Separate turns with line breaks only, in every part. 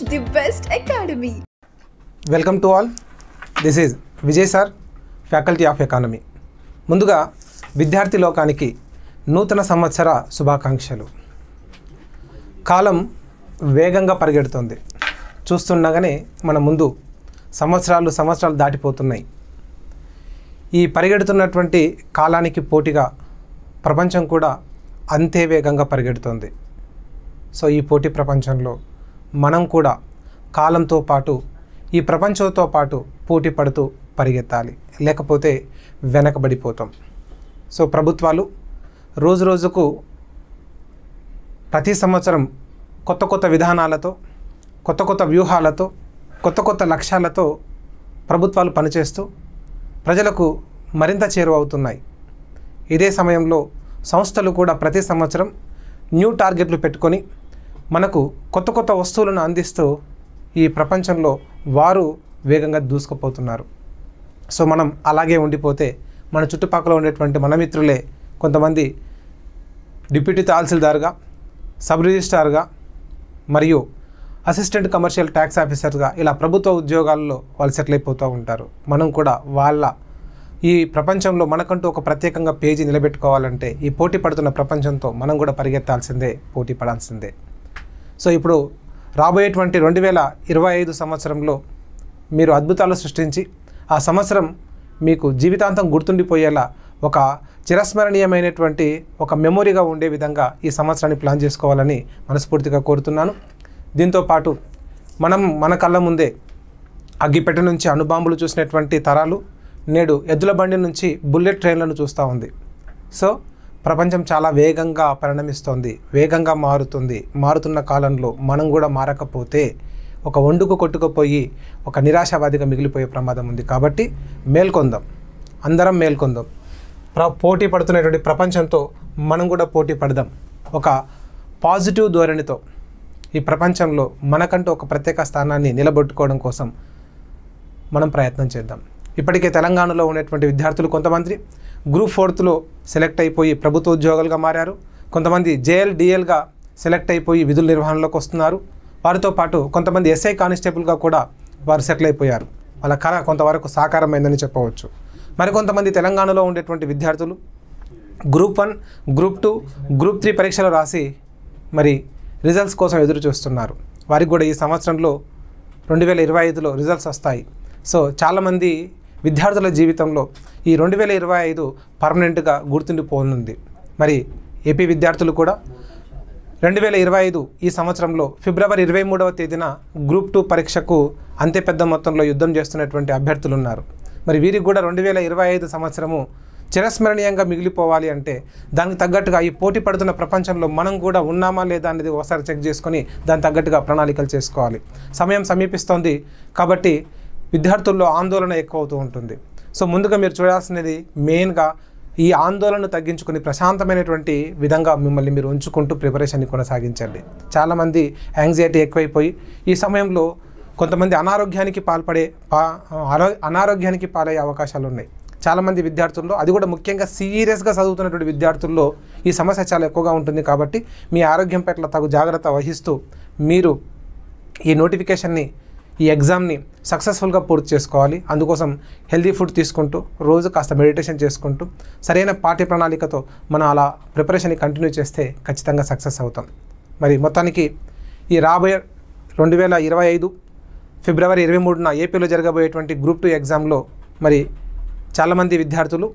the best academy.
Welcome to all. This is Vijay sir, faculty of economy. ముందుగా విద్యార్థి లోకానికి నూతన సంవత్సర శుభాకాంక్షలు. కాలం వేగంగా పరిగెడుతుంది. చూస్తుండగానే మన ముందు సంవత్సరాలు దాటిపోతున్నాయి. ఈ పరిగెడుతున్నటువంటి కాలానికి పోటీగా ప్రపంచం కూడా అంతే వేగంగా పరిగెడుతుంది. సో ఈ పోటీ ప్రపంచంలో మనం కూడా కాలంతో పాటు ఈ ప్రపంచంతో పాటు పోటీ పడుతూ పరిగెత్తాలి, లేకపోతే వెనకబడిపోతాం. సో ప్రభుత్వాలు రోజు రోజుకు ప్రతి సంవత్సరం కొత్త విధానాలతో, కొత్త వ్యూహాలతో, కొత్త లక్ష్యాలతో ప్రభుత్వాలు పనిచేస్తూ ప్రజలకు మరింత చేరువవుతున్నాయి. ఇదే సమయంలో సంస్థలు కూడా ప్రతి సంవత్సరం న్యూ టార్గెట్లు పెట్టుకొని మనకు కొత్త వస్తువులను అందిస్తూ ఈ ప్రపంచంలో వారు వేగంగా దూసుకుపోతున్నారు. సో మనం అలాగే ఉండిపోతే మన చుట్టుపక్కల ఉండేటువంటి మన మిత్రులే కొంతమంది డిప్యూటీ తహసీల్దార్గా, సబ్ రిజిస్ట్రార్గా మరియు అసిస్టెంట్ కమర్షియల్ ట్యాక్స్ ఆఫీసర్గా ఇలా ప్రభుత్వ ఉద్యోగాల్లో వాళ్ళు సెటిల్ అయిపోతూ ఉంటారు. మనం కూడా వాళ్ళ ఈ ప్రపంచంలో మనకంటూ ఒక ప్రత్యేకంగా పేజీ నిలబెట్టుకోవాలంటే ఈ పోటీ పడుతున్న ప్రపంచంతో మనం కూడా పరిగెత్తాల్సిందే, పోటీ పడాల్సిందే. సో ఇప్పుడు రాబోయేటువంటి 2025 సంవత్సరంలో మీరు అద్భుతాలు సృష్టించి ఆ సంవత్సరం మీకు జీవితాంతం గుర్తుండిపోయేలా ఒక చిరస్మరణీయమైనటువంటి ఒక మెమొరీగా ఉండే విధంగా ఈ సంవత్సరాన్ని ప్లాన్ చేసుకోవాలని మనస్ఫూర్తిగా కోరుతున్నాను. దీంతోపాటు మన కళ్ళ ముందే అగ్గిపెట్టె నుంచి అణుబాంబులు చూసినటువంటి తరాలు నేడు ఎద్దుల బండి నుంచి బుల్లెట్ ట్రైన్లను చూస్తూ ఉంది. సో ప్రపంచం చాలా వేగంగా పరిణమిస్తోంది, వేగంగా మారుతున్న కాలంలో మనం కూడా మారకపోతే ఒక ఒండుకు కొట్టుకుపోయి ఒక నిరాశావాదిగా మిగిలిపోయే ప్రమాదం ఉంది. కాబట్టి మేల్కొందాం, అందరం మేల్కొందాం. పోటీ పడుతున్నటువంటి ప్రపంచంతో మనం కూడా పోటీ పడదాం. ఒక పాజిటివ్ ధోరణితో ఈ ప్రపంచంలో మనకంటూ ఒక ప్రత్యేక స్థానాన్ని నిలబెట్టుకోవడం కోసం మనం ప్రయత్నం చేద్దాం. ఇప్పటికే తెలంగాణలో ఉన్నటువంటి విద్యార్థులు కొంతమంది గ్రూప్ 4లో సెలెక్ట్ అయిపోయి ప్రభుత్వ ఉద్యోగాలుగా మారారు. కొంతమంది JLDLగా సెలెక్ట్ అయిపోయి విధుల నిర్వహణలోకి వస్తున్నారు. వారితో పాటు కొంతమంది SI కానిస్టేబుల్గా కూడా వారు సెటిల్ అయిపోయారు. వాళ్ళ కళ కొంతవరకు సాకారమైందని చెప్పవచ్చు. మరికొంతమంది తెలంగాణలో ఉండేటువంటి విద్యార్థులు గ్రూప్ 1, గ్రూప్ 2, గ్రూప్ 3 పరీక్షలు రాసి మరి రిజల్ట్స్ కోసం ఎదురు చూస్తున్నారు. వారికి కూడా ఈ సంవత్సరంలో 2025లో రిజల్ట్స్ వస్తాయి. సో చాలామంది విద్యార్థుల జీవితంలో ఈ 2025 పర్మనెంట్గా గుర్తుండిపోనుంది. మరి ఏపీ విద్యార్థులు కూడా 2025 ఈ సంవత్సరంలో ఫిబ్రవరి 23వ తేదీన గ్రూప్ 2 పరీక్షకు అంతే పెద్ద మొత్తంలో యుద్ధం చేస్తున్నటువంటి అభ్యర్థులు ఉన్నారు. మరి వీరికి కూడా 2025 సంవత్సరము చిరస్మరణీయంగా మిగిలిపోవాలి అంటే దానికి తగ్గట్టుగా ఈ పోటీ పడుతున్న ప్రపంచంలో మనం కూడా ఉన్నామా లేదా అనేది ఒకసారి చెక్ చేసుకొని దానికి తగ్గట్టుగా ప్రణాళికలు చేసుకోవాలి. సమయం సమీపిస్తోంది కాబట్టి విద్యార్థుల్లో ఆందోళన ఎక్కువ అవుతూ ఉంటుంది. సో ముందుగా మీరు చూడాల్సినది మెయిన్గా ఈ ఆందోళనను తగ్గించుకుని ప్రశాంతమైనటువంటి విధంగా మిమ్మల్ని మీరు ఉంచుకుంటూ ప్రిపరేషన్ని కొనసాగించండి. చాలామంది యాంగ్జైటీ ఎక్కువైపోయి ఈ సమయంలో కొంతమంది అనారోగ్యానికి పాలయ్యే అవకాశాలు ఉన్నాయి. చాలామంది విద్యార్థుల్లో, అది కూడా ముఖ్యంగా సీరియస్గా చదువుతున్నటువంటి విద్యార్థుల్లో ఈ సమస్య చాలా ఎక్కువగా ఉంటుంది. కాబట్టి మీ ఆరోగ్యం పట్ల తగు జాగ్రత్త వహిస్తూ మీరు ఈ నోటిఫికేషన్ని, ఈ ఎగ్జామ్ని సక్సెస్ఫుల్గా పూర్తి చేసుకోవాలి. అందుకోసం హెల్తీ ఫుడ్ తీసుకుంటూ, రోజు కాస్త మెడిటేషన్ చేసుకుంటూ, సరైన పాఠ్య ప్రణాళికతో మనం అలా ప్రిపరేషన్ని కంటిన్యూ చేస్తే ఖచ్చితంగా సక్సెస్ అవుతాం. మరి మొత్తానికి ఈ రాబోయే 2025 ఫిబ్రవరి 23న ఏపీలో జరగబోయేటువంటి గ్రూప్ 2 ఎగ్జామ్లో మరి చాలామంది విద్యార్థులు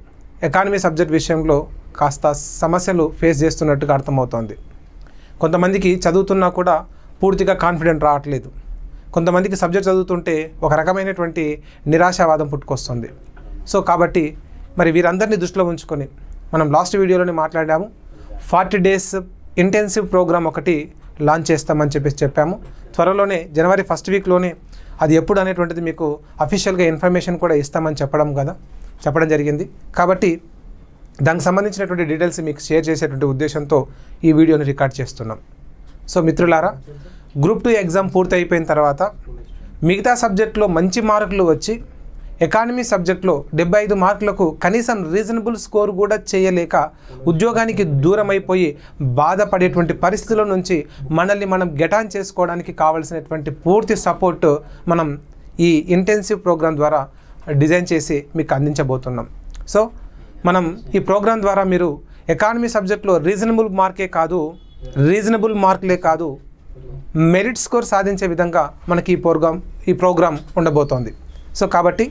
ఎకానమీ సబ్జెక్ట్ విషయంలో కాస్త సమస్యలు ఫేస్ చేస్తున్నట్టుగా అర్థమవుతోంది. కొంతమందికి చదువుతున్నా కూడా పూర్తిగా కాన్ఫిడెంట్ రావట్లేదు. కొంతమందికి సబ్జెక్ట్ చదువుతుంటే ఒక రకమైనటువంటి నిరాశావాదం పుట్టుకొస్తుంది. సో కాబట్టి మరి వీరందరినీ దృష్టిలో ఉంచుకొని మనం లాస్ట్ వీడియోలోనే మాట్లాడాము. 40 days ఇంటెన్సివ్ ప్రోగ్రామ్ ఒకటి లాంచ్ చేస్తామని చెప్పాము. త్వరలోనే జనవరి 1st వీక్లోనే అది ఎప్పుడు అనేటువంటిది మీకు అఫీషియల్గా ఇన్ఫర్మేషన్ కూడా ఇస్తామని చెప్పడం జరిగింది. కాబట్టి దానికి సంబంధించినటువంటి డీటెయిల్స్ మీకు షేర్ చేసేటువంటి ఉద్దేశంతో ఈ వీడియోని రికార్డ్ చేస్తున్నాం. సో మిత్రులారా, గ్రూప్ 2 ఎగ్జామ్ పూర్తి అయిపోయిన తర్వాత మిగతా సబ్జెక్టులో మంచి మార్కులు వచ్చి ఎకానమీ సబ్జెక్ట్లో 75 మార్కులకు కనీసం రీజనబుల్ స్కోర్ కూడా చేయలేక ఉద్యోగానికి దూరం అయిపోయి బాధపడేటువంటి పరిస్థితుల నుంచి మనల్ని మనం గెటాన్ చేసుకోవడానికి కావాల్సినటువంటి పూర్తి సపోర్ట్ మనం ఈ ఇంటెన్సివ్ ప్రోగ్రాం ద్వారా డిజైన్ చేసి మీకు అందించబోతున్నాం. సో మనం ఈ ప్రోగ్రాం ద్వారా మీరు ఎకానమీ సబ్జెక్ట్లో రీజనబుల్ మార్కులే కాదు మెరిట్ స్కోర్ సాధించే విధంగా మనకి ఈ ప్రోగ్రాం ఉండబోతోంది. సో కాబట్టి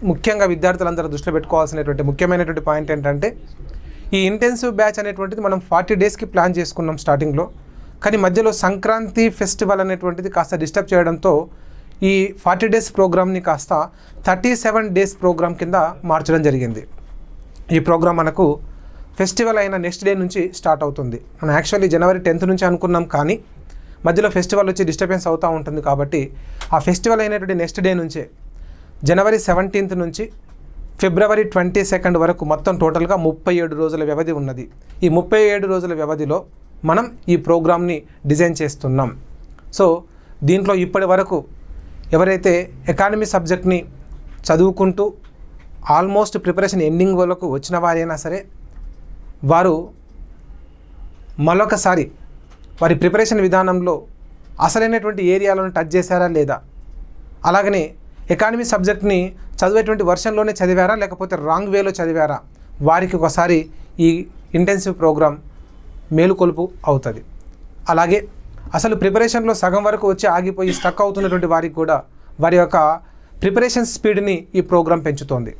ముఖ్యంగా విద్యార్థులందరూ దృష్టిలో పెట్టుకోవాల్సినటువంటి ముఖ్యమైనటువంటి పాయింట్ ఏంటంటే ఈ ఇంటెన్సివ్ బ్యాచ్ అనేటువంటిది మనం 40 డేస్కి ప్లాన్ చేసుకున్నాం స్టార్టింగ్లో. కానీ మధ్యలో సంక్రాంతి ఫెస్టివల్ అనేటువంటిది కాస్త డిస్టర్బ్ చేయడంతో ఈ 40 డేస్ ప్రోగ్రామ్ని కాస్త 37 డేస్ ప్రోగ్రామ్ కింద మార్చడం జరిగింది. ఈ ప్రోగ్రామ్ మనకు ఫెస్టివల్ అయిన నెక్స్ట్ డే నుంచి స్టార్ట్ అవుతుంది. మనం యాక్చువల్లీ జనవరి 10th నుంచి అనుకున్నాం, కానీ మధ్యలో ఫెస్టివల్ వచ్చి డిస్టర్బెన్స్ అవుతూ ఉంటుంది. కాబట్టి ఆ ఫెస్టివల్ అయినటువంటి నెక్స్ట్ డే నుంచే జనవరి 17th నుంచి ఫిబ్రవరి 22nd వరకు మొత్తం టోటల్గా 37 రోజుల వ్యవధి ఉన్నది. ఈ 37 రోజుల వ్యవధిలో మనం ఈ ప్రోగ్రామ్ని డిజైన్ చేస్తున్నాం. సో దీంట్లో ఇప్పటి వరకు ఎవరైతే ఎకానమీ సబ్జెక్ట్ని చదువుకుంటూ ఆల్మోస్ట్ ప్రిపరేషన్ ఎండింగ్ వరకు వచ్చిన వారైనా సరే వారు మరొకసారి వారి ప్రిపరేషన్ విధానంలో అసలైనటువంటి ఏరియాలను టచ్ చేశారా లేదా, అలాగనే ఎకానమీ సబ్జెక్ట్ని చదివేటువంటి వర్షన్లోనే చదివారా లేకపోతే రాంగ్ వేలో చదివారా, వారికి ఒకసారి ఈ ఇంటెన్సివ్ ప్రోగ్రామ్ మేలుకొలుపు అవుతుంది. అలాగే అసలు ప్రిపరేషన్లో సగం వరకు వచ్చి ఆగిపోయి స్టక్ అవుతున్నటువంటి వారికి కూడా వారి యొక్క ప్రిపరేషన్ స్పీడ్ని ఈ ప్రోగ్రాం పెంచుతోంది.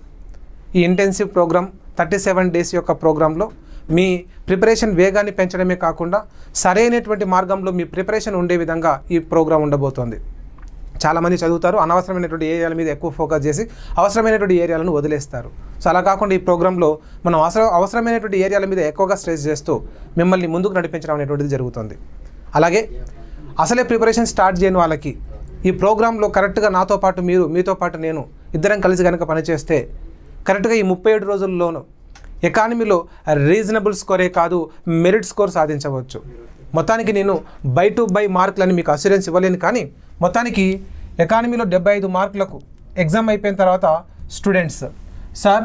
ఈ ఇంటెన్సివ్ ప్రోగ్రామ్ 37 డేస్ యొక్క ప్రోగ్రాంలో మీ ప్రిపరేషన్ వేగాన్ని పెంచడమే కాకుండా సరైనటువంటి మార్గంలో మీ ప్రిపరేషన్ ఉండే విధంగా ఈ ప్రోగ్రాం ఉండబోతోంది. చాలామంది చదువుతారు, అనవసరమైనటువంటి ఏరియాల మీద ఎక్కువ ఫోకస్ చేసి అవసరమైనటువంటి ఏరియాలను వదిలేస్తారు. సో అలా కాకుండా ఈ ప్రోగ్రాంలో మనం అవసరమైనటువంటి ఏరియాల మీద ఎక్కువగా స్ట్రెస్ చేస్తూ మిమ్మల్ని ముందుకు నడిపించడం అనేటువంటిది జరుగుతుంది. అలాగే అసలే ప్రిపరేషన్ స్టార్ట్ చేయని వాళ్ళకి ఈ ప్రోగ్రాంలో కరెక్ట్గా నాతో పాటు మీతో పాటు నేను ఇద్దరం కలిసి కనుక పనిచేస్తే కరెక్ట్గా ఈ 37 రోజుల్లోనూ ఎకానమీలో రీజనబుల్ స్కోరే కాదు మెరిట్ స్కోర్ సాధించవచ్చు. మొత్తానికి నేను బై టు బై మార్కులని మీకు అష్యూరెన్స్ ఇవ్వలేను, కానీ మొత్తానికి ఎకానమీలో 75 మార్కులకు ఎగ్జామ్ అయిపోయిన తర్వాత స్టూడెంట్స్ సార్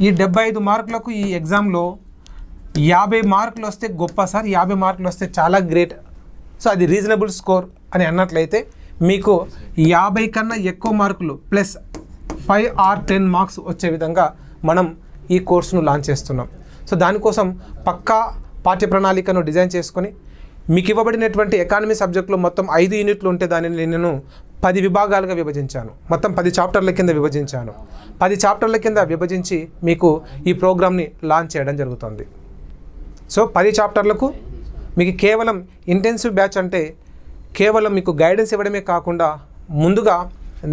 ఈ 75 మార్కులకు ఈ ఎగ్జామ్లో 50 మార్కులు వస్తే గొప్ప సార్, 50 మార్కులు వస్తే చాలా గ్రేట్, సో అది రీజనబుల్ స్కోర్ అని అన్నట్లయితే మీకు 50 కన్నా ఎక్కువ మార్కులు ప్లస్ 5 or 10 మార్క్స్ వచ్చే విధంగా మనం ఈ కోర్సును లాంచ్ చేస్తున్నాం. సో దానికోసం పక్కా పాఠ్య ప్రణాళికను డిజైన్ చేసుకొని మీకు ఇవ్వబడినటువంటి ఎకానమీ సబ్జెక్టులో మొత్తం 5 యూనిట్లు ఉంటే దానిని నేను 10 విభాగాలుగా విభజించాను. మొత్తం 10 చాప్టర్ల కింద విభజించాను. 10 చాప్టర్ల కింద విభజించి మీకు ఈ ప్రోగ్రామ్ని లాంచ్ చేయడం జరుగుతుంది. సో 10 చాప్టర్లకు మీకు కేవలం ఇంటెన్సివ్ బ్యాచ్ అంటే కేవలం మీకు గైడెన్స్ ఇవ్వడమే కాకుండా ముందుగా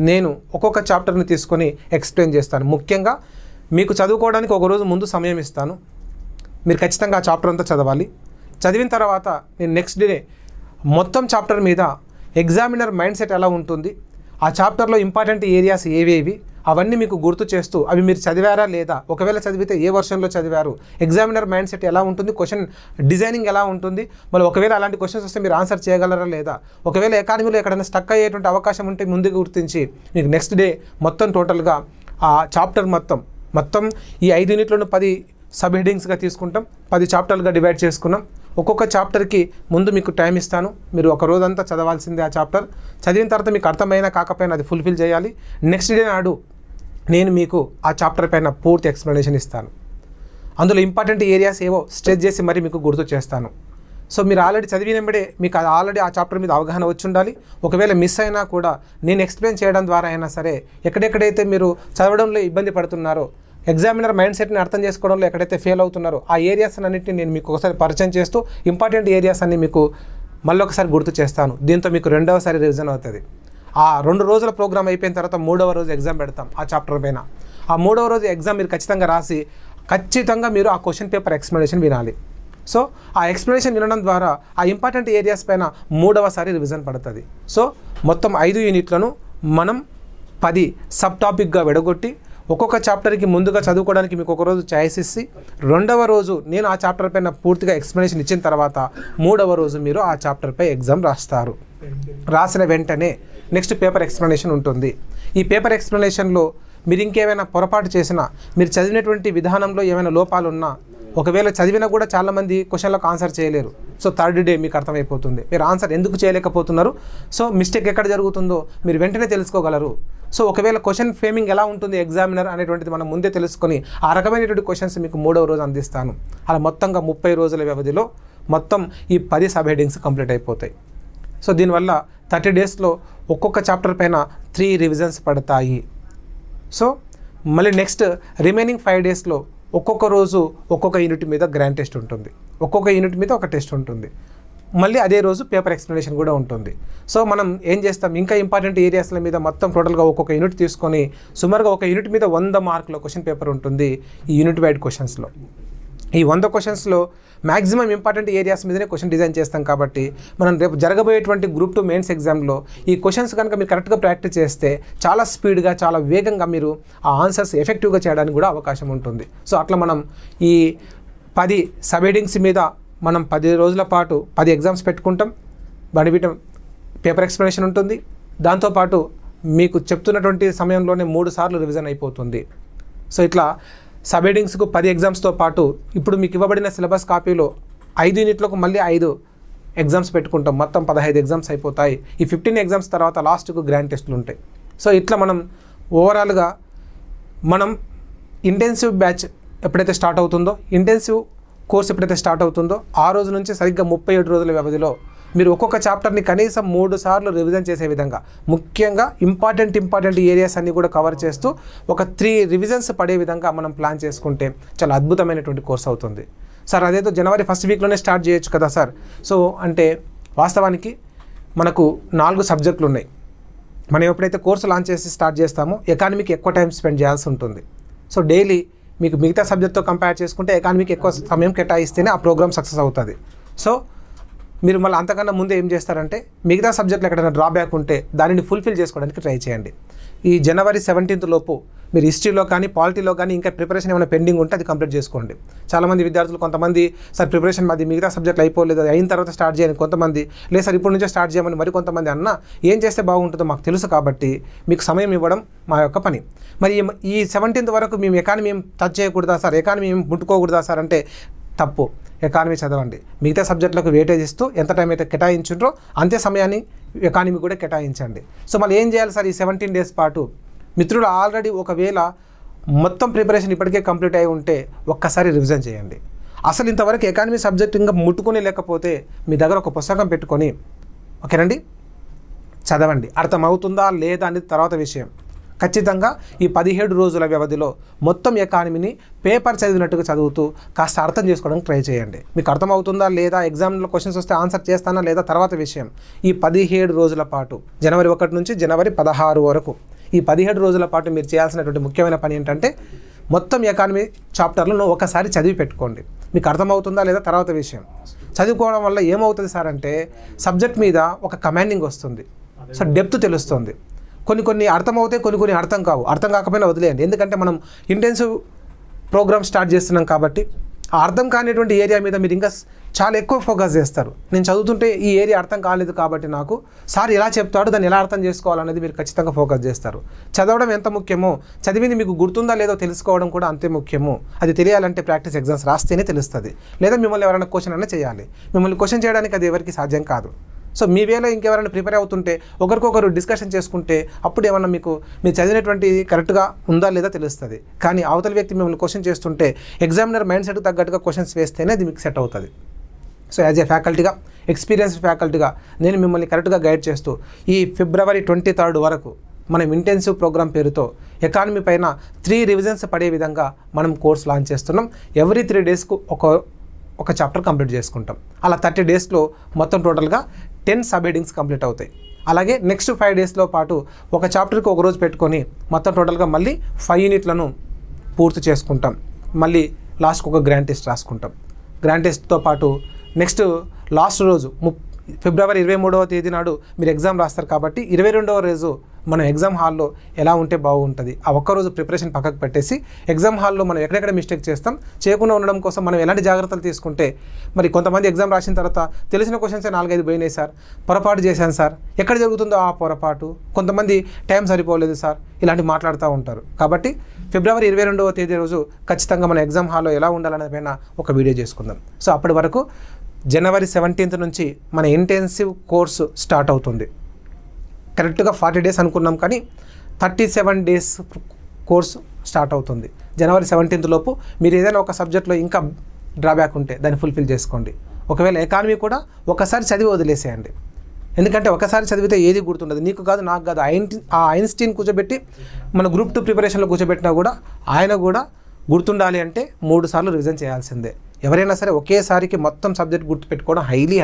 నేను ఒక్కొక్క చాప్టర్ని తీసుకొని ఎక్స్ప్లెయిన్ చేస్తాను. ముఖ్యంగా మీకు చదువుకోవడానికి ఒక రోజు ముందు సమయం ఇస్తాను. మీరు ఖచ్చితంగా ఆ చాప్టర్ అంతా చదవాలి. చదివిన తర్వాత నేను నెక్స్ట్ డే మొత్తం చాప్టర్ మీద ఎగ్జామినర్ మైండ్ సెట్ ఎలా ఉంటుంది, ఆ చాప్టర్లో ఇంపార్టెంట్ ఏరియాస్ ఏవేవి అవన్నీ మీకు గుర్తు చేస్తూ అవి మీరు చదివారా లేదా, ఒకవేళ చదివితే ఏ వర్షన్లో చదివారు, ఎగ్జామినర్ మైండ్ సెట్ ఎలా ఉంటుంది, క్వశ్చన్ డిజైనింగ్ ఎలా ఉంటుంది, మళ్ళీ ఒకవేళ అలాంటి క్వశ్చన్స్ వస్తే మీరు ఆన్సర్ చేయగలరా లేదా, ఒకవేళ ఎకానమీలో ఎక్కడైనా స్టక్ అయ్యేటువంటి అవకాశం ఉంటే ముందుగా గుర్తించి మీకు నెక్స్ట్ డే మొత్తం టోటల్గా ఆ చాప్టర్ మొత్తం ఈ 5 యూనిట్లను 10 సబ్ హెడింగ్స్గా తీసుకుంటాం. 10 చాప్టర్లుగా డివైడ్ చేసుకున్నాం. ఒక్కొక్క చాప్టర్కి ముందు మీకు టైం ఇస్తాను. మీరు ఒక రోజంతా చదవాల్సిందే. ఆ చాప్టర్ చదివిన తర్వాత మీకు అర్థమైనా కాకపోయినా అది ఫుల్ఫిల్ చేయాలి. నెక్స్ట్ డే నాడు నేను మీకు ఆ చాప్టర్ పైన పూర్తి ఎక్స్ప్లెనేషన్ ఇస్తాను. అందులో ఇంపార్టెంట్ ఏరియాస్ ఏవో స్ట్రెస్ చేసి మరి మీకు గుర్తు చేస్తాను. సో మీరు ఆల్రెడీ చదివినప్పుడే మీకు ఆల్రెడీ ఆ చాప్టర్ మీద అవగాహన వచ్చి ఉండాలి. ఒకవేళ మిస్ అయినా కూడా నేను ఎక్స్ప్లెయిన్ చేయడం ద్వారా అయినా సరే ఎక్కడెక్కడైతే మీరు చదవడంలో ఇబ్బంది పడుతున్నారో, ఎగ్జామినర్ మైండ్ సెట్ని అర్థం చేసుకోవడంలో ఎక్కడైతే ఫెయిల్ అవుతున్నారో ఆ ఏరియాస్ అన్నింటినీ నేను మీకు ఒకసారి పరిచయం చేస్తూ ఇంపార్టెంట్ ఏరియాస్ అన్ని మీకు మళ్ళొకసారి గుర్తు చేస్తాను. దీంతో మీకు రెండవసారి రివిజన్ అవుతుంది. ఆ 2 రోజుల ప్రోగ్రామ్ అయిపోయిన తర్వాత 3వ రోజు ఎగ్జామ్ పెడతాం ఆ చాప్టర్ పైన. ఆ 3వ రోజు ఎగ్జామ్ మీరు ఖచ్చితంగా రాసి ఖచ్చితంగా మీరు ఆ క్వశ్చన్ పేపర్ ఎక్స్ప్లెనేషన్ వినాలి. సో ఆ ఎక్స్ప్లెనేషన్ వినడం ద్వారా ఆ ఇంపార్టెంట్ ఏరియాస్ పైన 3వసారి రివిజన్ పడుతుంది. సో మొత్తం 5 యూనిట్లను మనం 10 సబ్ టాపిక్గా విడగొట్టి ఒక్కొక్క చాప్టర్కి ముందుగా చదువుకోవడానికి మీకు ఒక రోజు ఛాయిస్ ఇచ్చి 2వ రోజు నేను ఆ చాప్టర్ పైన పూర్తిగా ఎక్స్ప్లెనేషన్ ఇచ్చిన తర్వాత 3వ రోజు మీరు ఆ చాప్టర్పై ఎగ్జామ్ రాస్తారు. రాసిన వెంటనే నెక్స్ట్ పేపర్ ఎక్స్ప్లెనేషన్ ఉంటుంది. ఈ పేపర్ ఎక్స్ప్లెనేషన్లో మీరు ఇంకేమైనా పొరపాటు చేసినా, మీరు చదివినటువంటి విధానంలో ఏమైనా లోపాలు ఉన్నా, ఒకవేళ చదివినా కూడా చాలామంది క్వశ్చన్లకు ఆన్సర్ చేయలేరు. సో థర్డ్ డే మీకు అర్థమైపోతుంది మీరు ఆన్సర్ ఎందుకు చేయలేకపోతున్నారు. సో మిస్టేక్ ఎక్కడ జరుగుతుందో మీరు వెంటనే తెలుసుకోగలరు. సో ఒకవేళ క్వశ్చన్ ఫ్రేమింగ్ ఎలా ఉంటుంది ఎగ్జామినర్ అనేటువంటిది మనం ముందే తెలుసుకొని ఆ రకమైనటువంటి క్వశ్చన్స్ మీకు 3వ రోజు అందిస్తాను. అలా మొత్తంగా 30 రోజుల వ్యవధిలో మొత్తం ఈ 10 సబ్ హెడ్డింగ్స్ కంప్లీట్ అయిపోతాయి. సో దీనివల్ల 30 డేస్లో ఒక్కొక్క చాప్టర్ పైన 3 రివిజన్స్ పడతాయి. సో మళ్ళీ నెక్స్ట్ రిమైనింగ్ 5 డేస్లో ఒక్కొక్క రోజు ఒక్కొక్క యూనిట్ మీద గ్రాండ్ టెస్ట్ ఉంటుంది, ఒక్కొక్క యూనిట్ మీద ఒక టెస్ట్ ఉంటుంది. మళ్ళీ అదే రోజు పేపర్ ఎక్స్ప్లెనేషన్ కూడా ఉంటుంది. సో మనం ఏం చేస్తాం, ఇంకా ఇంపార్టెంట్ ఏరియాస్ల మీద మొత్తం టోటల్గా ఒక్కొక్క యూనిట్ తీసుకొని సుమారుగా ఒక యూనిట్ మీద 100 మార్కుల క్వశ్చన్ పేపర్ ఉంటుంది ఈ యూనిట్ వైడ్ క్వశ్చన్స్లో. ఈ 100 క్వశ్చన్స్లో మ్యాక్సిమం ఇంపార్టెంట్ ఏరియాస్ మీదనే క్వశ్చన్ డిజైన్ చేస్తాం కాబట్టి మనం రేపు జరగబోయేటువంటి గ్రూప్ 2 మెయిన్స్ ఎగ్జామ్లో ఈ క్వశ్చన్స్ కనుక మీరు కరెక్ట్గా ప్రాక్టీస్ చేస్తే చాలా స్పీడ్గా, చాలా వేగంగా మీరు ఆ ఆన్సర్స్ ఎఫెక్టివ్గా చేయడానికి కూడా అవకాశం ఉంటుంది. సో అట్లా మనం ఈ 10 సబ్ హెడ్డింగ్స్ మీద మనం 10 రోజుల పాటు 10 ఎగ్జామ్స్ పెట్టుకుంటాం. వీటి పేపర్ ఎక్స్ప్లెనేషన్ ఉంటుంది. దాంతోపాటు మీకు చెప్తున్నటువంటి సమయంలోనే 3 సార్లు రివిజన్ అయిపోతుంది. సో ఇట్లా సబ్ హెడ్డింగ్స్కు 10 ఎగ్జామ్స్తో పాటు ఇప్పుడు మీకు ఇవ్వబడిన సిలబస్ కాపీలో 5 యూనిట్లకు మళ్ళీ 5 ఎగ్జామ్స్ పెట్టుకుంటాం. మొత్తం 15 ఎగ్జామ్స్ అయిపోతాయి. ఈ 15 ఎగ్జామ్స్ తర్వాత లాస్ట్కు గ్రాండ్ టెస్టులు ఉంటాయి. సో ఇట్లా మనం ఓవరాల్గా మనం ఇంటెన్సివ్ బ్యాచ్ ఎప్పుడైతే స్టార్ట్ అవుతుందో, ఇంటెన్సివ్ కోర్స్ ఎప్పుడైతే స్టార్ట్ అవుతుందో ఆ రోజు నుంచి సరిగ్గా 37 రోజుల వ్యవధిలో మీరు ఒక్కొక్క చాప్టర్ని కనీసం 3 సార్లు రివిజన్ చేసే విధంగా, ముఖ్యంగా ఇంపార్టెంట్ ఏరియాస్ అన్నీ కూడా కవర్ చేస్తూ ఒక 3 రివిజన్స్ పడే విధంగా మనం ప్లాన్ చేసుకుంటే చాలా అద్భుతమైనటువంటి కోర్స్ అవుతుంది. సార్ అదేదో జనవరి 1st వీక్లోనే స్టార్ట్ చేయొచ్చు కదా సార్. సో అంటే వాస్తవానికి మనకు 4 సబ్జెక్టులు ఉన్నాయి. మనం ఎప్పుడైతే కోర్సు లాంచ్ చేసి స్టార్ట్ చేస్తామో ఎకానమీకి ఎక్కువ టైం స్పెండ్ చేయాల్సి ఉంటుంది. సో డైలీ మీకు మిగతా సబ్జెక్ట్తో కంపేర్ చేసుకుంటే ఎకానమీకి ఎక్కువ సమయం కేటాయిస్తేనే ఆ ప్రోగ్రామ్ సక్సెస్ అవుతుంది. సో మీరు మళ్ళీ అంతకన్నా ముందే ఏం చేస్తారంటే మిగతా సబ్జెక్టులు ఎక్కడైనా డ్రాబ్యాక్ ఉంటే దానిని ఫుల్ఫిల్ చేసుకోవడానికి ట్రై చేయండి. ఈ జనవరి 17th లోపు మీరు హిస్టరీలో కానీ పాలిటీలో కానీ ఇంకా ప్రిపరేషన్ ఏమైనా పెండింగ్ ఉంటే అది కంప్లీట్ చేసుకోండి. చాలామంది విద్యార్థులు కొంతమంది సార్ ప్రిపరేషన్ మాది మిగతా సబ్జెక్టులు అయిపోలేదు, అయిన తర్వాత స్టార్ట్ చేయని కొంతమంది, లేదు సార్ ఇప్పుడు నుంచే స్టార్ట్ చేయమని మరి కొంతమంది అన్న ఏం చేస్తే బాగుంటుందో మాకు తెలుసు కాబట్టి మీకు సమయం ఇవ్వడం మా యొక్క పని. మరి ఈ 17th వరకు మేము ఎకానమీ ఏం టచ్ చేయకూడదా సార్, ఎకానమీ ఏం ముట్టుకోకూడదా సార్ అంటే తప్పు. ఎకానమీ చదవండి, మిగతా సబ్జెక్టులకు వెయిటేజ్ ఇస్తూ ఎంత టైం అయితే కేటాయించుంటారో అంతే సమయాన్ని ఎకానమీ కూడా కేటాయించండి. సో మళ్ళీ ఏం చేయాలి సార్ ఈ 17 డేస్ పాటు? మిత్రులు ఆల్రెడీ ఒకవేళ మొత్తం ప్రిపరేషన్ ఇప్పటికే కంప్లీట్ అయి ఉంటే ఒక్కసారి రివిజన్ చేయండి. అసలు ఇంతవరకు ఎకానమీ సబ్జెక్ట్ ఇంకా ముట్టుకునే లేకపోతే మీ దగ్గర ఒక పుస్తకం పెట్టుకొని ఓకేనండి చదవండి. అర్థమవుతుందా లేదా అనేది తర్వాత విషయం. ఖచ్చితంగా ఈ 17 రోజుల వ్యవధిలో మొత్తం ఎకానమీని పేపర్ చదివినట్టుగా చదువుతూ కాస్త అర్థం చేసుకోవడానికి ట్రై చేయండి. మీకు అర్థమవుతుందా లేదా, ఎగ్జామ్లో క్వశ్చన్స్ వస్తే ఆన్సర్ చేస్తానా లేదా తర్వాత విషయం. ఈ 17 రోజుల పాటు జనవరి 1 నుంచి జనవరి 16 వరకు ఈ 17 రోజుల పాటు మీరు చేయాల్సినటువంటి ముఖ్యమైన పని ఏంటంటే మొత్తం ఎకానమీ చాప్టర్లను ఒకసారి చదివి పెట్టుకోండి. మీకు అర్థమవుతుందా లేదా తర్వాత విషయం. చదువుకోవడం వల్ల ఏమవుతుంది సార్ అంటే సబ్జెక్ట్ మీద ఒక కమాండింగ్ వస్తుంది. సో డెప్త్ తెలుస్తుంది. కొన్ని అర్థమవుతాయి, కొన్ని అర్థం కావు. అర్థం కాకపోయినా వదిలేయండి. ఎందుకంటే మనం ఇంటెన్సివ్ ప్రోగ్రామ్ స్టార్ట్ చేస్తున్నాం కాబట్టి ఆ అర్థం కానిటువంటి ఏరియా మీద మీరు ఇంకా చాలా ఎక్కువ ఫోకస్ చేస్తారు. నేను చదువుతుంటే ఈ ఏరియా అర్థం కాలేదు కాబట్టి నాకు సార్ ఎలా చెప్తాడు, దాన్ని ఎలా అర్థం చేసుకోవాలనేది మీరు ఖచ్చితంగా ఫోకస్ చేస్తారు. చదవడం ఎంత ముఖ్యమో చదివింది మీకు గుర్తుందా లేదో తెలుసుకోవడం కూడా అంతే ముఖ్యము. అది తెలియాలంటే ప్రాక్టీస్ ఎగ్జామ్స్ రాస్తేనే తెలుస్తుంది. లేదా మిమ్మల్ని ఎవరైనా క్వశ్చన్ అయినా చేయాలి. మిమ్మల్ని క్వశ్చన్ చేయడానికి అది ఎవరికి సాధ్యం కాదు. సో మీ వేలో ఇంకెవరైనా ప్రిపేర్ అవుతుంటే ఒకరికొకరు డిస్కషన్ చేసుకుంటే అప్పుడు ఏమన్నా మీకు మీరు చదివినటువంటి కరెక్ట్గా ఉందా లేదా తెలుస్తుంది. కానీ అవతల వ్యక్తి మిమ్మల్ని క్వశ్చన్ చేస్తుంటే ఎగ్జామినర్ మైండ్ సెట్కి తగ్గట్టుగా క్వశ్చన్స్ వేస్తేనే అది మీకు సెట్ అవుతుంది. సో యాజ్ ఏ ఫ్యాకల్టీగా, ఎక్స్పీరియన్స్డ్ ఫ్యాకల్టీగా నేను మిమ్మల్ని కరెక్ట్గా గైడ్ చేస్తూ ఈ ఫిబ్రవరి 23 వరకు మనం ఇంటెన్సివ్ ప్రోగ్రామ్ పేరుతో ఎకానమీ పైన 3 రివిజన్స్ పడే విధంగా మనం కోర్స్ లాంచ్ చేస్తున్నాం. ఎవ్రీ 3 డేస్కు ఒక చాప్టర్ కంప్లీట్ చేసుకుంటాం. అలా 30 డేస్లో మొత్తం టోటల్గా 10 సబ్ హెడ్డింగ్స్ కంప్లీట్ అవుతాయి. అలాగే నెక్స్ట్ 5 డేస్లో పాటు ఒక చాప్టర్కి ఒక రోజు పెట్టుకొని మొత్తం టోటల్గా మళ్ళీ 5 యూనిట్లను పూర్తి చేసుకుంటాం. మళ్ళీ లాస్ట్కి ఒక గ్రాండ్ టెస్ట్ రాసుకుంటాం. గ్రాండ్ టెస్ట్తో పాటు నెక్స్ట్ లాస్ట్ రోజు ఫిబ్రవరి 23వ తేదీ నాడు మీరు ఎగ్జామ్ రాస్తారు కాబట్టి 22వ రోజు మనం ఎగ్జామ్ హాల్లో ఎలా ఉంటే బాగుంటుంది, ఆ ఒక్కరోజు ప్రిపరేషన్ పక్కకు పెట్టేసి ఎగ్జామ్ హాల్లో మనం ఎక్కడెక్కడ మిస్టేక్ చేస్తాం చేయకుండా ఉండడం కోసం మనం ఎలాంటి జాగ్రత్తలు తీసుకుంటే, మరి కొంతమంది ఎగ్జామ్ రాసిన తర్వాత తెలిసిన క్వశ్చన్సే 4-5 పోయినాయి సార్, పొరపాటు చేశాను సార్, ఎక్కడ జరుగుతుందో ఆ పొరపాటు, కొంతమంది టైం సరిపోలేదు సార్, ఇలాంటి మాట్లాడుతూ ఉంటారు. కాబట్టి ఫిబ్రవరి 22వ తేదీ రోజు ఖచ్చితంగా మన ఎగ్జామ్ హాల్లో ఎలా ఉండాలనే పైన ఒక వీడియో చేసుకుందాం. సో అప్పటి వరకు జనవరి 17th నుంచి మన ఇంటెన్సివ్ కోర్సు స్టార్ట్ అవుతుంది. కరెక్ట్గా 40 days అనుకున్నాం కానీ 37 days కోర్సు స్టార్ట్ అవుతుంది. జనవరి 17th లోపు మీరు ఏదైనా ఒక సబ్జెక్ట్లో ఇంకా డ్రాబ్యాక్ ఉంటే దాన్ని ఫుల్ఫిల్ చేసుకోండి. ఒకవేళ ఎకానమీ కూడా ఒకసారి చదివి వదిలేసేయండి. ఎందుకంటే ఒకసారి చదివితే ఏది గుర్తుండదు, నీకు కాదు నాకు కాదు. ఆ ఐన్స్టీన్ కూర్చోబెట్టి మన గ్రూప్ 2 ప్రిపరేషన్లో కూర్చోబెట్టినా కూడా ఆయన కూడా గుర్తుండాలి అంటే 3 సార్లు రివిజన్ చేయాల్సిందే. ఎవరైనా సరే ఒకేసారికి మొత్తం సబ్జెక్ట్ గుర్తుపెట్టుకోవడం హైలీ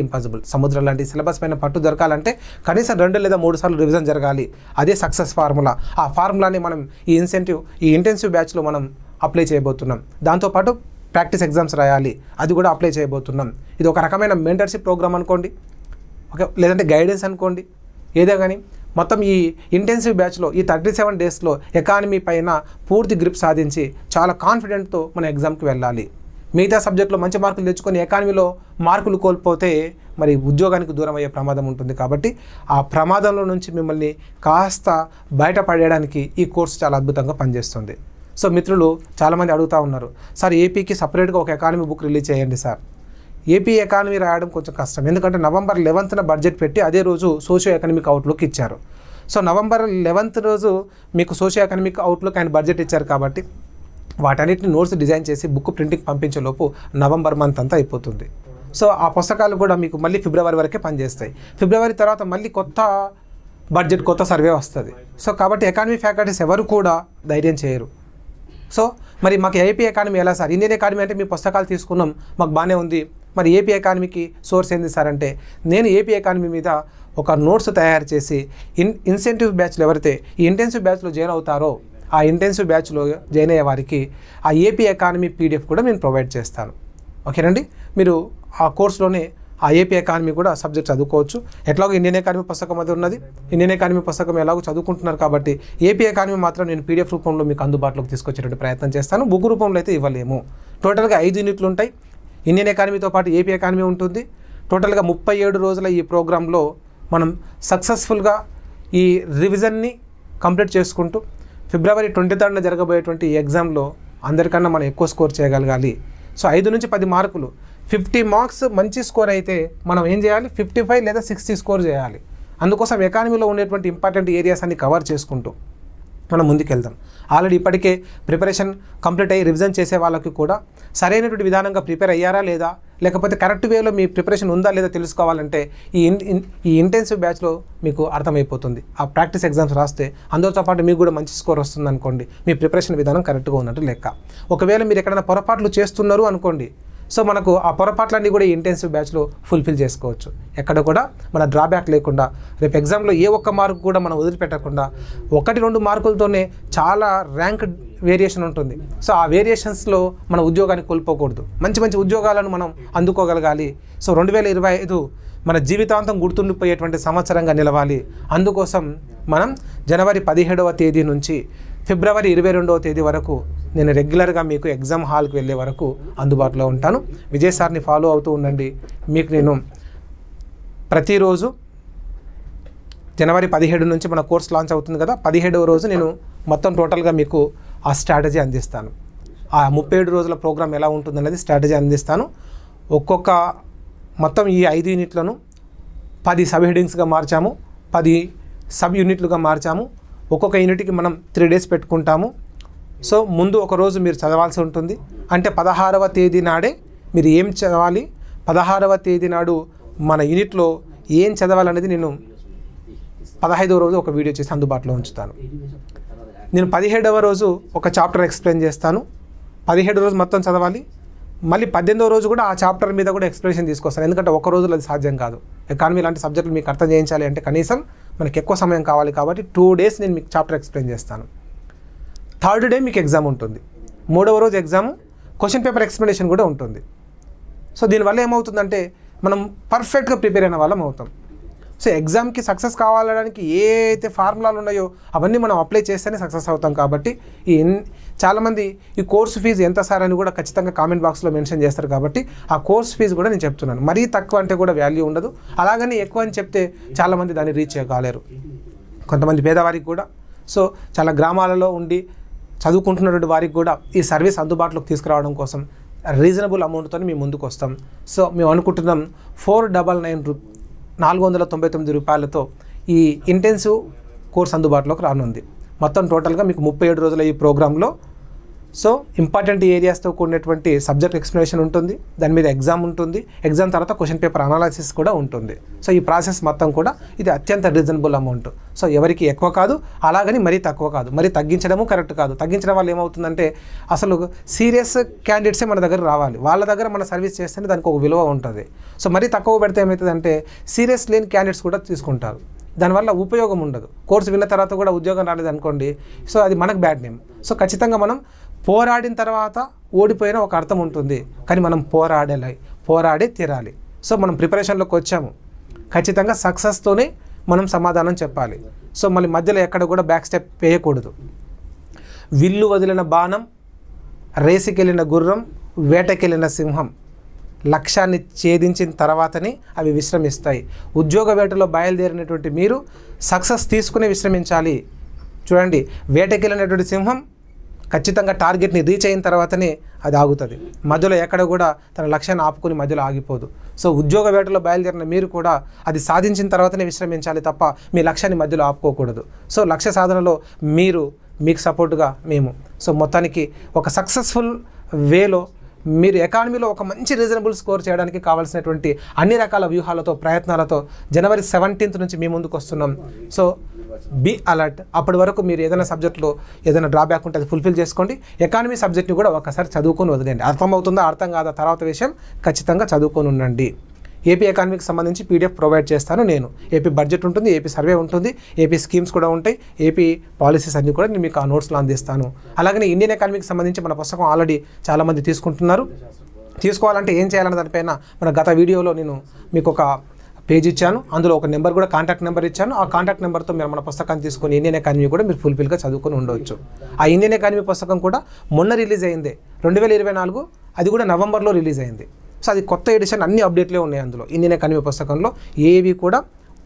ఇంపాసిబుల్. సముద్రం లాంటి సిలబస్ పైన పట్టు దొరకాలంటే కనీసం 2 లేదా 3 సార్లు రివిజన్ జరగాలి. అదే సక్సెస్ ఫార్ములా. ఆ ఫార్ములాని మనం ఈ ఇంటెన్సివ్ బ్యాచ్లో మనం అప్లై చేయబోతున్నాం. దాంతోపాటు ప్రాక్టీస్ ఎగ్జామ్స్ రాయాలి, అది కూడా అప్లై చేయబోతున్నాం. ఇది ఒక రకమైన మెంటర్షిప్ ప్రోగ్రామ్ అనుకోండి, ఓకే, లేదంటే గైడెన్స్ అనుకోండి, ఏదో కానీ మొత్తం ఈ ఇంటెన్సివ్ బ్యాచ్లో ఈ 37 daysలో ఎకానమీ పైన పూర్తి గ్రిప్ సాధించి చాలా కాన్ఫిడెంట్తో మన ఎగ్జామ్కి వెళ్ళాలి. మిగతా సబ్జెక్టులో మంచి మార్కులు తెచ్చుకొని ఎకానమీలో మార్కులు కోల్పోతే మరి ఉద్యోగానికి దూరం అయ్యే ప్రమాదం ఉంటుంది. కాబట్టి ఆ ప్రమాదంలో నుంచి మిమ్మల్ని కాస్త బయటపడేయడానికి ఈ కోర్సు చాలా అద్భుతంగా పనిచేస్తుంది. సో మిత్రులు చాలామంది అడుగుతూ ఉన్నారు, సార్ ఏపీకి సపరేట్గా ఒక ఎకానమీ బుక్ రిలీజ్ చేయండి సార్. ఏపీ ఎకానమీ రాయడం కొంచెం కష్టం, ఎందుకంటే నవంబర్ 11th బడ్జెట్ పెట్టి అదే రోజు సోషియో ఎకనామిక్ అవుట్లుక్ ఇచ్చారు. సో నవంబర్ 11th రోజు మీకు socio economic outlook and budget ఇచ్చారు కాబట్టి వాటన్నిటిని నోట్స్ డిజైన్ చేసి బుక్ ప్రింటింగ్ పంపించేలోపు నవంబర్ మంత్ అంతా అయిపోతుంది. సో ఆ పుస్తకాలు కూడా మీకు మళ్ళీ ఫిబ్రవరి వరకే పనిచేస్తాయి. ఫిబ్రవరి తర్వాత మళ్ళీ కొత్త బడ్జెట్, కొత్త సర్వే వస్తుంది. సో కాబట్టి ఎకానమీ ఫ్యాకల్టీస్ ఎవరు కూడా ధైర్యం చేయరు. సో మరి మాకు ఏపీ ఎకానమీ ఎలా సార్? ఇండియన్ ఎకానమీ అంటే మీ పుస్తకాలు తీసుకున్నాం, మాకు బాగానే ఉంది, మరి ఏపీ ఎకానమీకి సోర్స్ ఏంది సార్ అంటే, నేను ఏపీ ఎకానమీ మీద ఒక నోట్స్ తయారు చేసి ఇన్సెంటివ్ బ్యాచ్లు ఎవరైతే ఈ ఇంటెన్సివ్ బ్యాచ్లో జాయిన్ అవుతారో ఆ ఇంటెన్సివ్ బ్యాచ్లో జాయిన్ అయ్యే వారికి ఆ ఏపీ ఎకానమీ PDF కూడా నేను ప్రొవైడ్ చేస్తాను. ఓకేనండి, మీరు ఆ కోర్సులోనే ఆ ఏపీ ఎకానమీ కూడా సబ్జెక్ట్ చదువుకోవచ్చు. ఎట్లాగో ఇండియన్ ఎకానమీ పుస్తకం అది ఉన్నది, ఇండియన్ ఎకానమీ పుస్తకం ఎలాగో చదువుకుంటున్నారు కాబట్టి ఏపీ ఎకానమీ మాత్రం నేను PDF రూపంలో మీకు అందుబాటులోకి తీసుకొచ్చేటువంటి ప్రయత్నం చేస్తాను. బుక్ రూపంలో అయితే ఇవ్వలేము. టోటల్గా 5 యూనిట్లు ఉంటాయి. ఇండియన్ ఎకానమీతో పాటు ఏపీ ఎకానమీ ఉంటుంది. టోటల్గా 37 రోజుల ఈ ప్రోగ్రాంలో మనం సక్సెస్ఫుల్గా ఈ రివిజన్ని కంప్లీట్ చేసుకుంటూ ఫిబ్రవరి 23న జరగబోయేటువంటి ఈ ఎగ్జామ్లో అందరికన్నా మనం ఎక్కువ స్కోర్ చేయగలగాలి. సో 5 నుంచి 10 మార్కులు, 50 మార్క్స్ మంచి స్కోర్ అయితే మనం ఏం చేయాలి, 55 లేదా 60 స్కోర్ చేయాలి. అందుకోసం ఎకానమీలో ఉండేటువంటి ఇంపార్టెంట్ ఏరియాస్ అన్ని కవర్ చేసుకుంటూ మనం ముందుకెళ్దాం. ఆల్రెడీ ఇప్పటికే ప్రిపరేషన్ కంప్లీట్ అయ్యి రివిజన్ చేసే వాళ్ళకి కూడా సరైనటువంటి విధానంగా ప్రిపేర్ అయ్యారా లేదా, లేకపోతే కరెక్ట్ వేలో మీ ప్రిపరేషన్ ఉందా లేదా తెలుసుకోవాలంటే ఈ ఇంటెన్సివ్ బ్యాచ్లో మీకు అర్థమైపోతుంది. ఆ ప్రాక్టీస్ ఎగ్జామ్స్ రాస్తే అందరితో పాటు మీకు కూడా మంచి స్కోర్ వస్తుంది అనుకోండి, మీ ప్రిపరేషన్ విధానం కరెక్ట్గా ఉన్నట్టు లెక్క. ఒకవేళ మీరు ఎక్కడైనా పొరపాట్లు చేస్తున్నారు అనుకోండి, సో మనకు ఆ పొరపాట్లన్నీ కూడా ఈ ఇంటెన్సివ్ బ్యాచ్లో ఫుల్ఫిల్ చేసుకోవచ్చు. ఎక్కడ కూడా మన డ్రాబ్యాక్ లేకుండా, రేపు ఎగ్జామ్లో ఏ ఒక్క మార్కు కూడా మనం వదిలిపెట్టకుండా 1-2 మార్కులతోనే చాలా ర్యాంక్ వేరియేషన్ ఉంటుంది. సో ఆ వేరియేషన్స్లో మన ఉద్యోగాన్ని కోల్పోకూడదు, మంచి మంచి ఉద్యోగాలను మనం అందుకోగలగాలి. సో 2025 మన జీవితాంతం గుర్తుండిపోయేటువంటి సంవత్సరంగా నిలవాలి. అందుకోసం మనం జనవరి 17వ తేదీ నుంచి ఫిబ్రవరి 22వ తేదీ వరకు నేను రెగ్యులర్గా మీకు ఎగ్జామ్ హాల్కి వెళ్ళే వరకు అందుబాటులో ఉంటాను. విజయ్ సార్ని ఫాలో అవుతూ ఉండండి. మీకు నేను ప్రతిరోజు జనవరి 17 నుంచి మన కోర్స్ లాంచ్ అవుతుంది కదా, 17వ రోజు నేను మొత్తం టోటల్గా మీకు ఆ స్ట్రాటజీ అందిస్తాను. ఆ 37 రోజుల ప్రోగ్రామ్ ఎలా ఉంటుందనేది స్ట్రాటజీ అందిస్తాను. ఒక్కొక్క మొత్తం ఈ 5 యూనిట్లను 10 సబ్ హెడింగ్స్గా మార్చాము, 10 సబ్ యూనిట్లుగా మార్చాము. ఒక్కొక్క యూనిట్కి మనం 3 days పెట్టుకుంటాము. సో ముందు ఒక రోజు మీరు చదవాల్సి ఉంటుంది. అంటే 16వ తేదీ నాడే మీరు ఏం చదవాలి, 16వ తేదీ నాడు మన యూనిట్లో ఏం చదవాలనేది నేను 15వ రోజు ఒక వీడియో చేసి అందుబాటులో ఉంచుతాను. నేను 17వ రోజు ఒక చాప్టర్ ఎక్స్ప్లెయిన్ చేస్తాను. 17వ రోజు మొత్తం చదవాలి. మళ్ళీ 18వ రోజు కూడా ఆ చాప్టర్ మీద కూడా ఎక్స్ప్లెనేషన్ తీసుకొస్తాను. ఎందుకంటే ఒక రోజులో అది సాధ్యం కాదు. ఎకానమీ లాంటి సబ్జెక్టులు మీకు అర్థం చేయించాలి అంటే కనీసం మనకి ఎక్కువ సమయం కావాలి. కాబట్టి 2 days నేను మీకు చాప్టర్ ఎక్స్ప్లెయిన్ చేస్తాను. 3rd డే మీకు ఎగ్జామ్ ఉంటుంది. 3వ రోజు ఎగ్జామ్, క్వశ్చన్ పేపర్ ఎక్స్ప్లెనేషన్ కూడా ఉంటుంది. సో దీనివల్ల ఏమవుతుందంటే మనం పర్ఫెక్ట్గా ప్రిపేర్ అయిన వాళ్ళం అవుతాం. సో ఎగ్జామ్కి సక్సెస్ కావాలడానికి ఏ అయితే ఫార్ములాలు ఉన్నాయో అవన్నీ మనం అప్లై చేస్తేనే సక్సెస్ అవుతాం. కాబట్టి చాలామంది ఈ కోర్సు ఫీజు ఎంత సార్ అని కూడా ఖచ్చితంగా కామెంట్ బాక్స్లో మెన్షన్ చేస్తారు. కాబట్టి ఆ కోర్స్ ఫీజు కూడా నేను చెప్తున్నాను. మరీ తక్కువ అంటే కూడా వాల్యూ ఉండదు, అలాగని ఎక్కువ అని చెప్తే చాలామంది దాన్ని రీచ్ చేయగలరు. కొంతమంది పేదవారికి కూడా, సో చాలా గ్రామాలలో ఉండి చదువుకుంటున్నటువంటి వారికి కూడా ఈ సర్వీస్ అందుబాటులోకి తీసుకురావడం కోసం రీజనబుల్ అమౌంట్తో మేము ముందుకు వస్తాం. సో మేము అనుకుంటున్నాం 499 రూపాయలతో ఈ ఇంటెన్సివ్ కోర్స్ అందుబాటులోకి రానుంది. మొత్తం టోటల్గా మీకు 37 రోజుల ఈ ప్రోగ్రాంలో సో ఇంపార్టెంట్ ఏరియాస్తో కూడినటువంటి సబ్జెక్ట్ ఎక్స్ప్లెనేషన్ ఉంటుంది, దాని మీద ఎగ్జామ్ ఉంటుంది, ఎగ్జామ్ తర్వాత క్వశ్చన్ పేపర్ అనాలిసిస్ కూడా ఉంటుంది. సో ఈ ప్రాసెస్ మొత్తం కూడా ఇది అత్యంత రీజనబుల్ అమౌంట్. సో ఎవరికి ఎక్కువ కాదు, అలాగని మరీ తక్కువ కాదు, మరీ తగ్గించడము కరెక్ట్ కాదు. తగ్గించడం వల్ల ఏమవుతుందంటే అసలు సీరియస్ క్యాండిడేట్సే మన దగ్గర రావాలి, వాళ్ళ దగ్గర మన సర్వీస్ చేస్తేనే దానికి ఒక విలువ ఉంటుంది. సో మరీ తక్కువ పెడితే ఏమవుతుందంటే సీరియస్ లేని క్యాండిడేట్స్ కూడా తీసుకుంటారు, దానివల్ల ఉపయోగం ఉండదు. కోర్సు విన్న తర్వాత కూడా ఉద్యోగం రాలేదు అనుకోండి, సో అది మనకు బ్యాడ్ నేమ్. సో ఖచ్చితంగా మనం పోరాడిన తర్వాత ఓడిపోయిన ఒక అర్థం ఉంటుంది, కానీ మనం పోరాడే తీరాలి. సో మనం ప్రిపరేషన్లోకి వచ్చాము, ఖచ్చితంగా సక్సెస్తోనే మనం సమాధానం చెప్పాలి. సో మళ్ళీ మధ్యలో ఎక్కడ కూడా బ్యాక్ స్టెప్ వేయకూడదు. విల్లు వదిలిన బాణం, రేసుకెళ్ళిన గుర్రం, వేటకెళ్ళిన సింహం లక్ష్యాన్ని ఛేదించిన తర్వాతనే అవి విశ్రమిస్తాయి. ఉద్యోగ వేటలో బయలుదేరినటువంటి మీరు సక్సెస్ తీసుకునే విశ్రమించాలి. చూడండి, వేటకెళ్ళినటువంటి సింహం ఖచ్చితంగా టార్గెట్ని రీచ్ అయిన తర్వాతనే అది ఆగుతుంది, మధ్యలో ఎక్కడ కూడా తన లక్ష్యాన్ని ఆపుకొని మధ్యలో ఆగిపోదు. సో ఉద్యోగ వేటలో బయలుదేరిన మీరు కూడా అది సాధించిన తర్వాతనే విశ్రమించాలి తప్ప మీ లక్ష్యాన్ని మధ్యలో ఆపుకోకూడదు. సో లక్ష్య సాధనలో మీకు సపోర్టుగా మేము. సో మొత్తానికి ఒక సక్సెస్ఫుల్ వేలో మీరు ఎకానమీలో ఒక మంచి రీజనబుల్ స్కోర్ చేయడానికి కావాల్సినటువంటి అన్ని రకాల వ్యూహాలతో ప్రయత్నాలతో January 17th నుంచి మీ ముందుకు వస్తున్నాం. So be alert. అప్పటి వరకు మీరు ఏదైనా సబ్జెక్ట్లో ఏదైనా డ్రాబ్యాక్ ఉంటే అది ఫుల్ఫిల్ చేసుకోండి. ఎకానమీ సబ్జెక్ట్ని కూడా ఒకసారి చదువుకొని వదిలేండి. అర్థమవుతుందా అర్థం కాదా తర్వాత విషయం, ఖచ్చితంగా చదువుకొని ఉండండి. ఏపీ ఎకానమీకి సంబంధించి PDF ప్రొవైడ్ చేస్తాను నేను. ఏపీ బడ్జెట్ ఉంటుంది, ఏపీ సర్వే ఉంటుంది, ఏపీ స్కీమ్స్ కూడా ఉంటాయి, ఏపీ పాలసీస్ అన్నీ కూడా నేను మీకు ఆ నోట్స్లో అందిస్తాను. అలాగనే ఇండియన్ ఎకానమీకి సంబంధించి మన పుస్తకం ఆల్రెడీ చాలామంది తీసుకుంటున్నారు. తీసుకోవాలంటే ఏం చేయాలన్న దానిపైన మన గత వీడియోలో నేను మీకు ఒక పేజ్ ఇచ్చాను, అందులో ఒక నెంబర్ కూడా కాంటాక్ట్ నెంబర్ ఇచ్చాను. ఆ కాంటాక్ట్ నెంబర్తో మీరు మన పుస్తకాన్ని తీసుకొని ఇండియన్ ఎకానమీ కూడా మీరు ఫుల్ఫిల్గా చదువుకొని ఉండవచ్చు. ఆ ఇండియన్ ఎకానమీ పుస్తకం కూడా మొన్న రిలీజ్ అయింది, 2024, అది కూడా నవంబర్లో రిలీజ్ అయింది. సో అది కొత్త ఎడిషన్, అన్ని అప్డేట్లే ఉన్నాయి అందులో. ఇండియన్ ఎకానమీ పుస్తకంలో ఏవి కూడా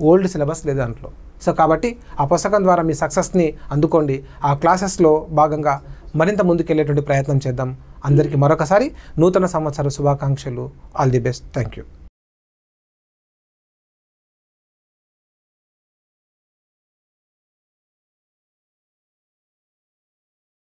ఓల్డ్ సిలబస్ లేదు దాంట్లో. సో కాబట్టి ఆ పుస్తకం ద్వారా మీ సక్సెస్ని అందుకోండి. ఆ క్లాసెస్లో భాగంగా మరింత ముందుకెళ్ళేటువంటి ప్రయత్నం చేద్దాం. అందరికీ మరొకసారి నూతన సంవత్సర శుభాకాంక్షలు. All the best. Thank you.